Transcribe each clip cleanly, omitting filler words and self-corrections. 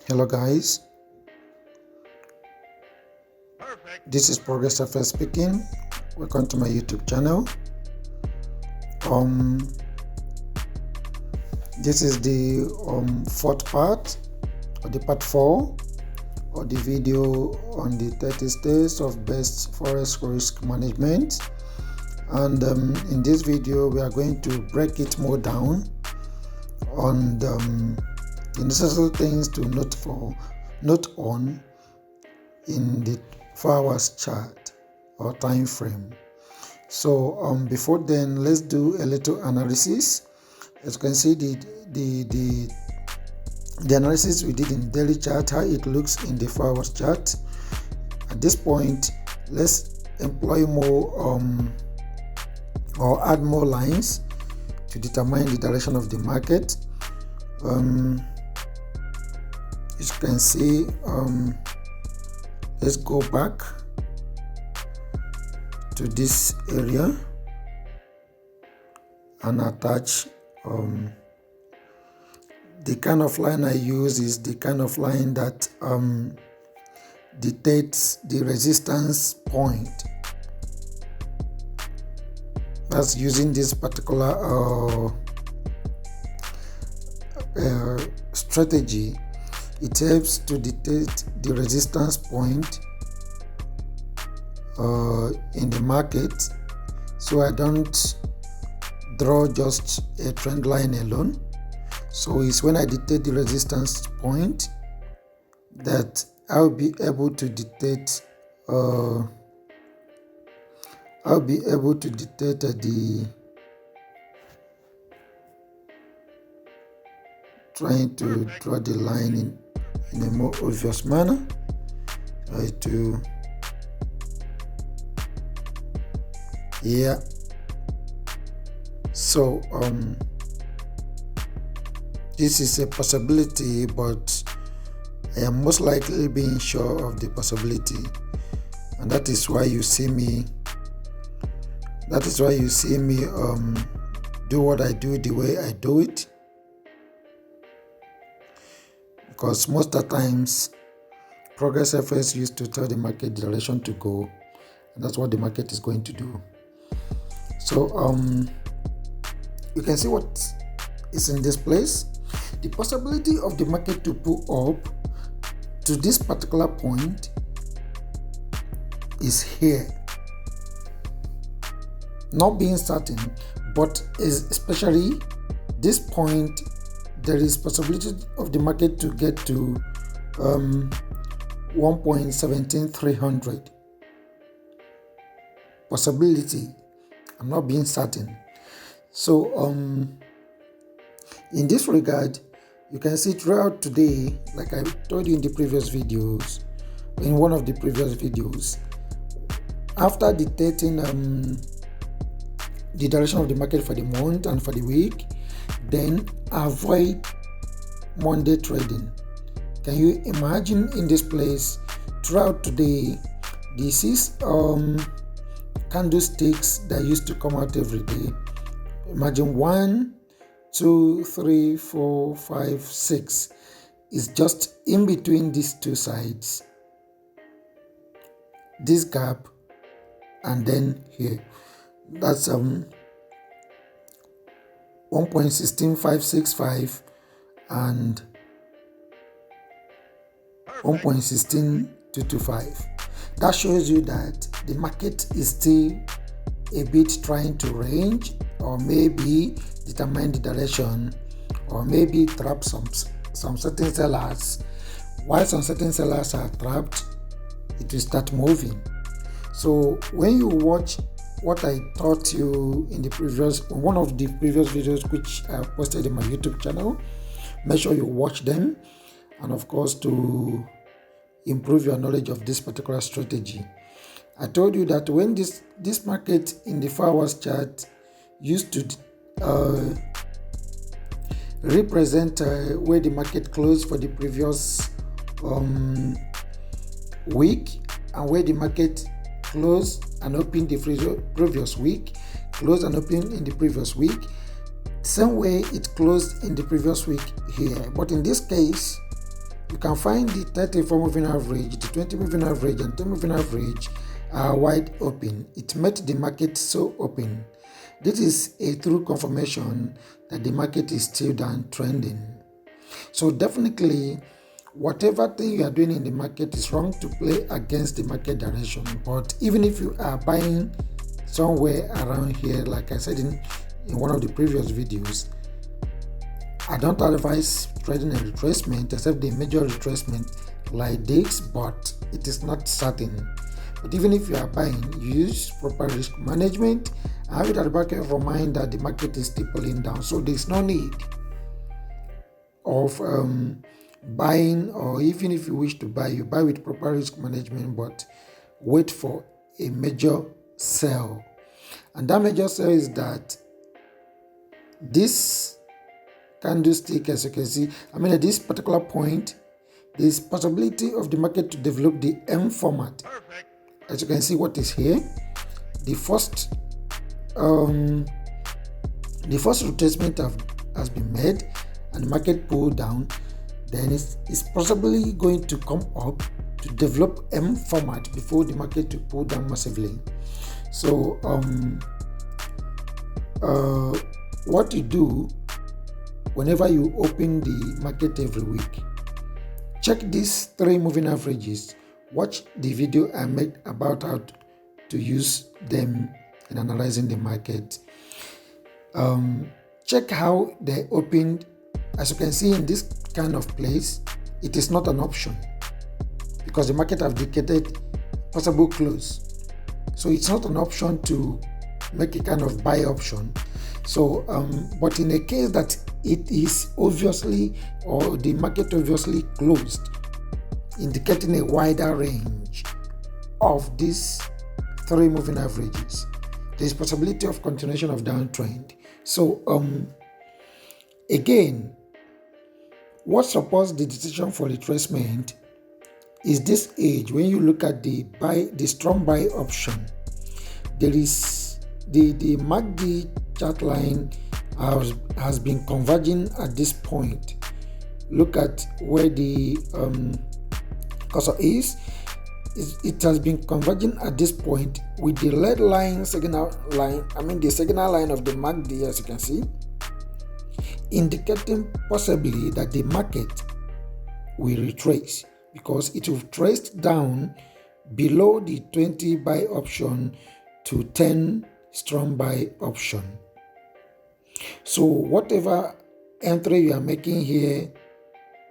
Hello guys, this is Progress FS speaking. Welcome to my YouTube channel. This is the fourth part, or the part 4 of the video on the 30 steps of best Forex risk management. And in this video we are going to break it more down on the necessary things to note on in the 4 hours chart or time frame. So before then, let's do a little analysis. As you can see, the analysis we did in daily chart, how it looks in the 4 hours chart. At this point, let's employ more or add more lines to determine the direction of the market. As you can see, let's go back to this area and attach the kind of line I use is the kind of line that dictates the resistance point. That's using this particular strategy. It helps to dictate the resistance point in the market, so I don't draw just a trend line alone. So it's when I dictate the resistance point that I'll be able to dictate the trying to draw the line in a more obvious manner. So this is a possibility, but I am most likely being sure of the possibility, and that is why you see me do what I do the way I do it, because most of the times Progress FS used to tell the market the direction to go, and that's what the market is going to do. So you can see what is in this place. The possibility of the market to pull up to this particular point is here, not being certain, but especially this point, there is possibility of the market to get to 1.17300. Possibility, I'm not being certain. So in this regard, you can see throughout today, like I told you in the previous videos, in one of the previous videos, after dictating the direction of the market for the month and for the week, then avoid Monday trading. Can you imagine in this place throughout today, this is candlesticks that used to come out every day. Imagine 1, 2, 3, 4, 5, 6 is just in between these two sides, this gap, and then here. That's 1.16565 and 1.16225. That shows you that the market is still a bit trying to range, or maybe determine the direction, or maybe trap some certain sellers. While some certain sellers are trapped, it will start moving. So when you watch what I taught you in one of the previous videos which I posted in my YouTube channel, make sure you watch them, and of course to improve your knowledge of this particular strategy. I told you that when this market in the 4 hours chart used to represent where the market closed for the previous week, and where the market closed and opened the previous week, closed and opened in the previous week, same way it closed in the previous week here. But in this case, you can find the 34 moving average, the 20 moving average, and 10 moving average are wide open. It made the market so open. This is a true confirmation that the market is still downtrending. So definitely, whatever thing you are doing in the market is wrong to play against the market direction. But even if you are buying somewhere around here, like I said in one of the previous videos, I don't advise trading a retracement except the major retracement like this, but it is not certain. But even if you are buying, use proper risk management. Have it at the back of your mind that the market is still pulling down, so there's no need of buying, or even if you wish to buy, you buy with proper risk management, but wait for a major sell. And that major sell is that this candlestick, as you can see, at this particular point, there is possibility of the market to develop the M format. Perfect. As you can see, what is here, the first retracement has been made, and the market pulled down. Then it's possibly going to come up to develop M format before the market to pull down massively. So what you do whenever you open the market every week, check these 3 moving averages. Watch the video I made about how to use them in analyzing the market. Check how they opened. As you can see, in this kind of place, it is not an option because the market have dictated possible close. So it's not an option to make a kind of buy option. So, but in a case that it is obviously, or the market obviously closed, indicating a wider range of these 3 moving averages, there is possibility of continuation of downtrend. So, again, what supports the decision for retracement is this age. When you look at the strong buy option, there is the MACD chart line has been converging at this point. Look at where the cursor is. It has been converging at this point with the red line, signal line, the signal line of the MACD, as you can see, indicating possibly that the market will retrace because it will trace down below the 20 buy option to 10 strong buy option. So whatever entry you are making here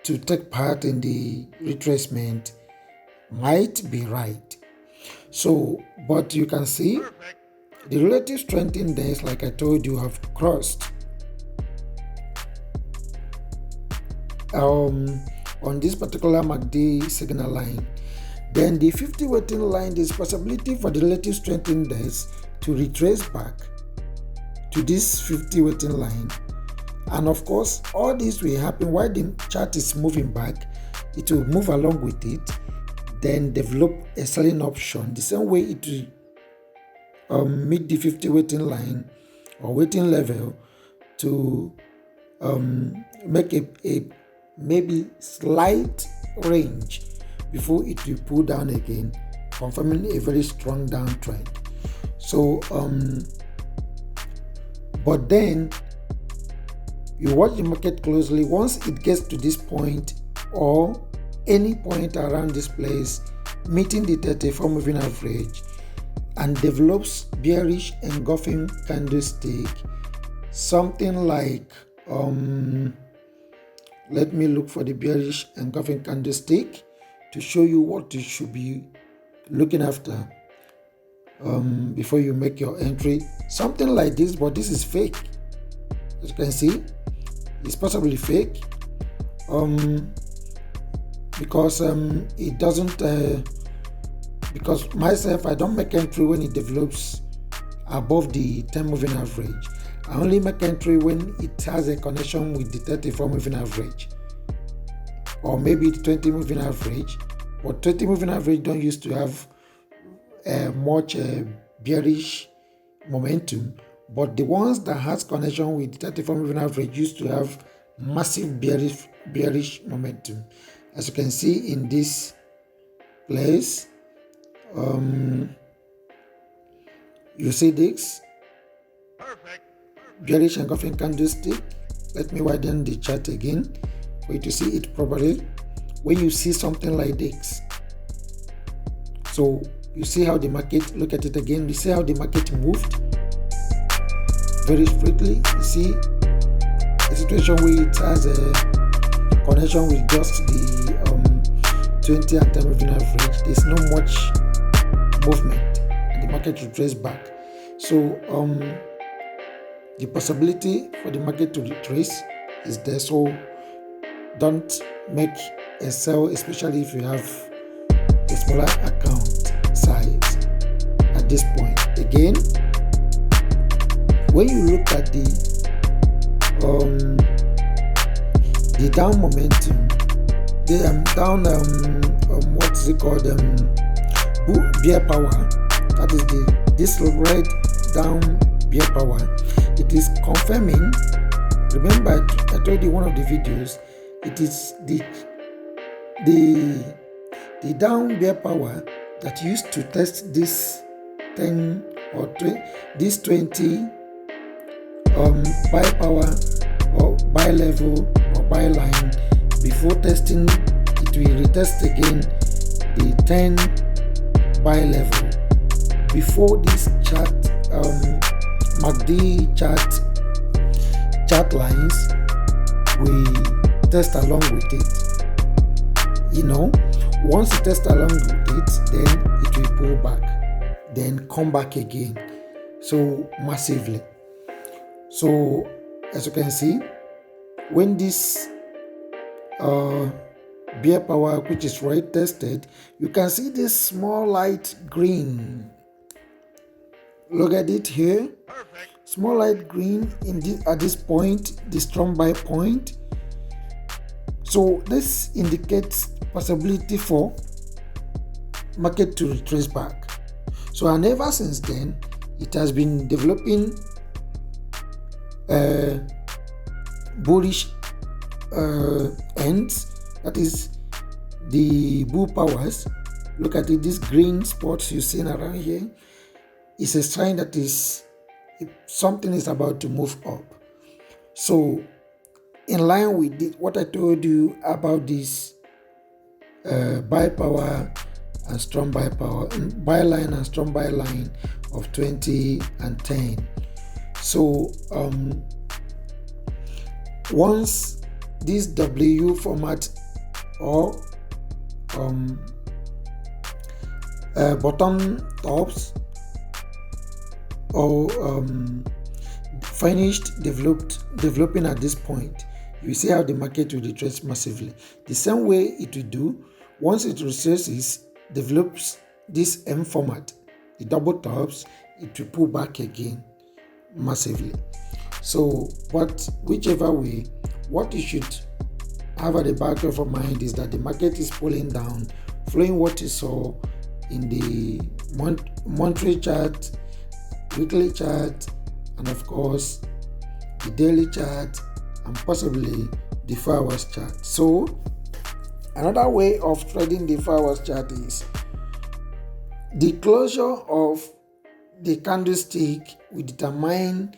to take part in the retracement might be right. So, but you can see the relative strength index, like I told you, have crossed on this particular MACD signal line. Then the 50 waiting line, there's possibility for the relative strength index to retrace back to this 50 waiting line. And of course, all this will happen while the chart is moving back. It will move along with it, then develop a selling option. The same way it will meet the 50 waiting line or waiting level to make a maybe slight range before it will pull down again, confirming a very strong downtrend. So, but then you watch the market closely. Once it gets to this point or any point around this place, meeting the 34 moving average, and develops bearish engulfing candlestick, something like let me look for the bearish engulfing candlestick to show you what you should be looking after before you make your entry. Something like this, but this is fake. As you can see, it's possibly fake because it doesn't because myself, I don't make entry when it develops above the 10 moving average. I only make entry when it has a connection with the 34 moving average or maybe the 20 moving average. But 20 moving average don't used to have much bearish momentum, but the ones that has connection with the 34 moving average used to have massive bearish momentum. As you can see in this place, you see this bearish engulfing candlestick. Let me widen the chart again for you to see it properly. When you see something like this, so you see how the market, look at it again, you see how the market moved very strictly. You see a situation where it has a connection with just the 20 and 10 moving average. There's no much movement and the market retrace back. So the possibility for the market to retrace is there. So don't make a sell, especially if you have a smaller account size at this point. Again, when you look at the down momentum, the down what is it called, bear power, that is this red down bear power, it is confirming. Remember, I told you one of the videos, it is the down bear power that used to test this 10 or 20, this 20 buy power or buy level or buy line. Before testing, it will retest again the 10 buy level. Before this chart, MACD chart lines, we test along with it. Once you test along with it, then it will pull back, then come back again, so massively. So as you can see, when this bear power, which is right, tested, you can see this small light green. Look at it here. Perfect. Small light green at this point, the strong buy point. So this indicates possibility for market to retrace back. So, and ever since then, it has been developing bullish ends, that is the bull powers. Look at it, these green spots you see around here is a sign that something is about to move up. So in line with what I told you about this buy power and strong buy power, buy line and strong buy line of 20 and 10. So once this W format or bottom tops or finished developing at this point, you see how the market will retrace massively. The same way it will do once it retraces, develops this M format, the double tops, it will pull back again massively. So, but whichever way, what you should have at the back of your mind is that the market is pulling down, following what you saw in the monthly chart, weekly chart, and of course the daily chart, and possibly the 4 hours chart. So another way of trading the 4 hours chart is the closure of the candlestick will determine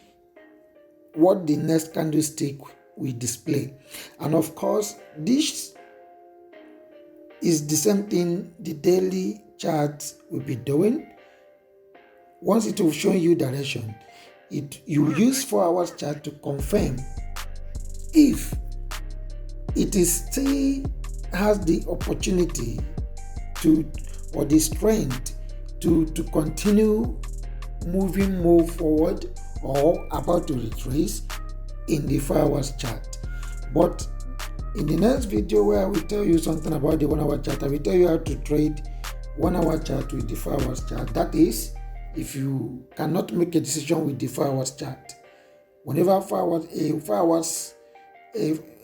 what the next candlestick will display. And of course, this is the same thing the daily chart will be doing. Once it will show you direction, you use 4 hours chart to confirm if it is still has the opportunity to, or the strength to continue move forward or about to retrace in the 4 hours chart. But in the next video, where I will tell you something about the 1 hour chart, I will tell you how to trade 1 hour chart with the 4 hours chart. That is, if you cannot make a decision with the 4 hours chart, whenever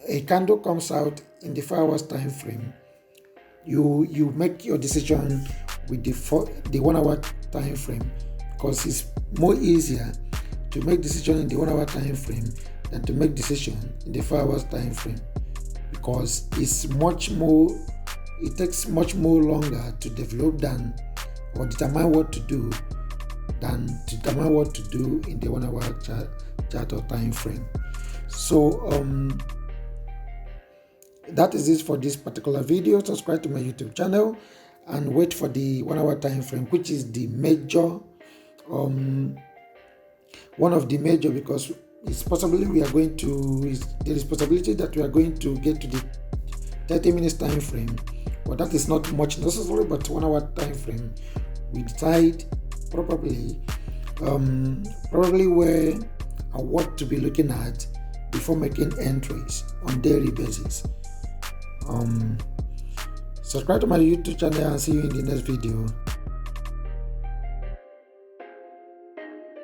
a candle comes out in the 4 hours time frame, you make your decision with the 1 hour time frame, because it's more easier to make decision in the 1 hour time frame than to make decision in the 4 hours time frame, because it takes much more longer to develop than or determine what to do than to determine what to do in the 1 hour chart or time frame. So that is it for this particular video. Subscribe to my YouTube channel and wait for the 1 hour time frame, which is the major one of the major, because it's possibly there is possibility that we are going to get to the 30 minutes time frame, but that is not much necessary. But 1 hour time frame, we decide probably where and what to be looking at before making entries on daily basis. Subscribe to my YouTube channel and see you in the next video.